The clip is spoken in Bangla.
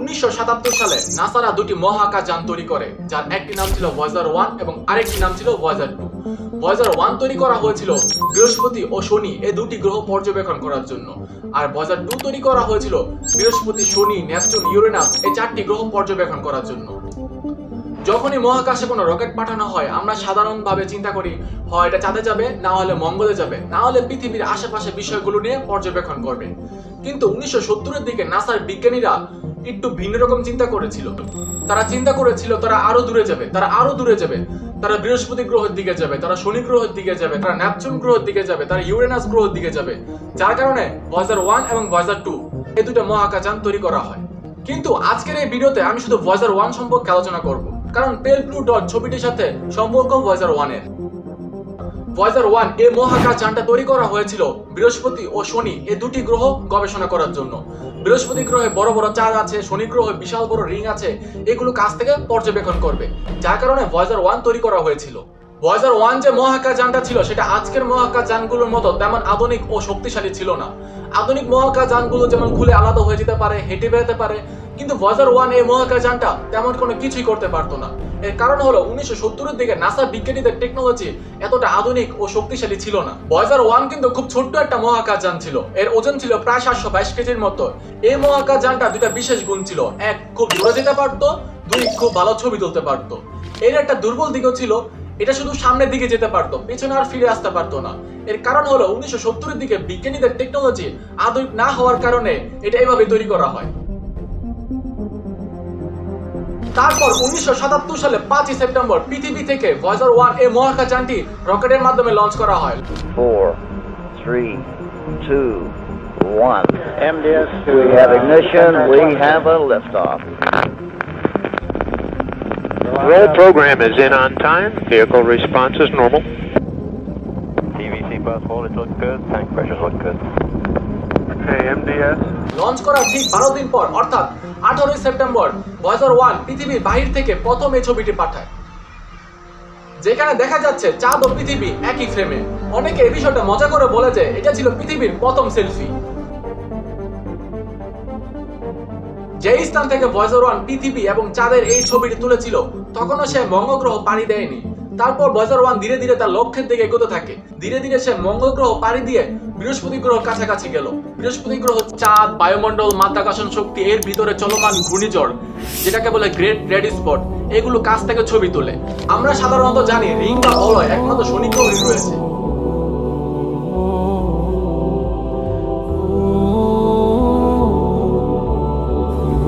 1977 সালে নাসারা দুটি মহাকাশযান তৈরি করে, যার একটি নাম ছিল ভয়েজার 1 এবং আরেকটি নাম ছিল ভয়েজার 2। ভয়েজার 1 তৈরি করা হয়েছিল বৃহস্পতি ও শনি এই দুটি গ্রহ পর্যবেক্ষণ করার জন্য, আর ভয়েজার 2 তৈরি করা হয়েছিল বৃহস্পতি, শনি, নেপচুন, ইউরেনাস এই চারটি গ্রহ পর্যবেক্ষণ করার জন্য। যখনই মহাকাশে কোনো রকেট পাঠানো হয়, আমরা সাধারণভাবে চিন্তা করি হয় এটা চাঁদে যাবে, না হলে মঙ্গলে যাবে, না হলে পৃথিবীর আশেপাশে বিষয়গুলো নিয়ে পর্যবেক্ষণ করবে। কিন্তু 1970-এর দিকে নাসার বিজ্ঞানীরা একটু ভিন্ন রকম চিন্তা করেছিল। তারা চিন্তা করেছিল তারা আরো দূরে যাবে, তারা বৃহস্পতি গ্রহের দিকে যাবে, তারা শনি গ্রহের দিকে যাবে, তারা নেপচুন গ্রহের দিকে যাবে, তারা ইউরেনাস গ্রহের দিকে যাবে। যার কারণে ভয়েজার 1 এবং ভয়েজার 2 এই দুটো মহাকাশযান তৈরি করা হয়। কিন্তু আজকের এই ভিডিওতে আমি শুধু ভয়েজার 1 সম্পর্কে আলোচনা করব, কারণ পেল ব্লু ডট ছবিটির সাথে সম্পর্ক ভয়েজার 1 এর। ভয়েজার 1 এই মহাকাশযানটা তৈরি করা হয়েছিল বৃহস্পতি ও শনি এই দুটি গ্রহ গবেষণা করার জন্য। বৃহস্পতি গ্রহে বড় বড় চাঁদ আছে, শনি গ্রহে বিশাল বড় রিং আছে, এগুলো কাছ থেকে পর্যবেক্ষণ করবে, যার কারণে ভয়েজার 1 তৈরি করা হয়েছিল। ভয়েজার 1 যে মহাকাশযানটা ছিল সেটা আজকের মহাকাশযানগুলোর মতো তেমন আধুনিক ও শক্তিশালী ছিল না। আধুনিক মহাকাশযানগুলো যেমন খুলে আলাদা হয়ে যেতে পারে, হেঁটে বেড়াতে পারে, কিন্তু ভয়েজার 1 এই মহাকাশযানটা তেমন কোনো কিছুই করতে পারতো না। এর কারণ হলো 1970-এর দিকে নাসা বিজ্ঞানীদের টেকনোলজি এতটা আধুনিক ও শক্তিশালী ছিল না। ভয়েজার 1 কিন্তু খুব ছোট্ট একটা মহাকাশযান ছিল, এর ওজন ছিল প্রায় 722 কেজির মতো। এই মহাকাশযানটা দুটা বিশেষ গুণ ছিল: এক, খুব দূরে যেতে পারতো; দুই, খুব ভালো ছবি তুলতে পারতো। এর একটা দুর্বল দিকও ছিল, এটা শুধু সামনের দিকে যেতে পারতো, পেছনে আর ফিরে আসতে পারতো না। এর কারণ হলো 1970-এর দিকে বিজ্ঞানীদের টেকনোলজি আধুনিক না হওয়ার কারণে এটা এইভাবে তৈরি করা হয়। তারপর 1977 সালে 5 সেপ্টেম্বর পৃথিবী থেকে ভয়েজার 1 এই মহাকাশযানটি রকেটের মাধ্যমে লঞ্চ করা হয়। 4, 3, 2, 1. MDS, we have ignition, we have a liftoff. Roll program is in on time. Vehicle response is normal. TVC bus hold, it looks good. Tank pressures look good. Okay, MDS. Launch করার ঠিক 12 দিন পর অর্থাৎ 18 সেপ্টেম্বর ভয়েজার 1 পৃথিবীর বাহির থেকে প্রথম এই ছবিটি পাঠায়, যেখানে দেখা যাচ্ছে চাঁদ ও পৃথিবী একই ফ্রেমে। অনেকে এই বিষয়টা মজা করে বলে যে এটা ছিল পৃথিবীর প্রথম সেলফি। যে স্থান থেকে ভয়েজার 1 পৃথিবী এবং চাঁদের এই ছবিটি তুলেছিল তখনও সে মঙ্গল গ্রহ পাড়ি দেয়নি। তারপর ভয়েজার 1 ধীরে ধীরে তার লক্ষ্যের দিকে এগোতে থাকে। ধীরে ধীরে সে মঙ্গল গ্রহ পাড়ি দিয়ে বৃহস্পতি গ্রহের কাছাকাছি গেল। বৃহস্পতি গ্রহ, চাঁদ, বায়ুমণ্ডল, মাধ্যাকর্ষণ শক্তি, এর ভিতরে চলমান ঘূর্ণিঝড় যেটাকে বলে গ্রেট রেড স্পট, এগুলো কাছ থেকে ছবি তোলে। আমরা সাধারণত জানি রিং বা বলয় একমাত্র শনি গ্রহে রয়েছে,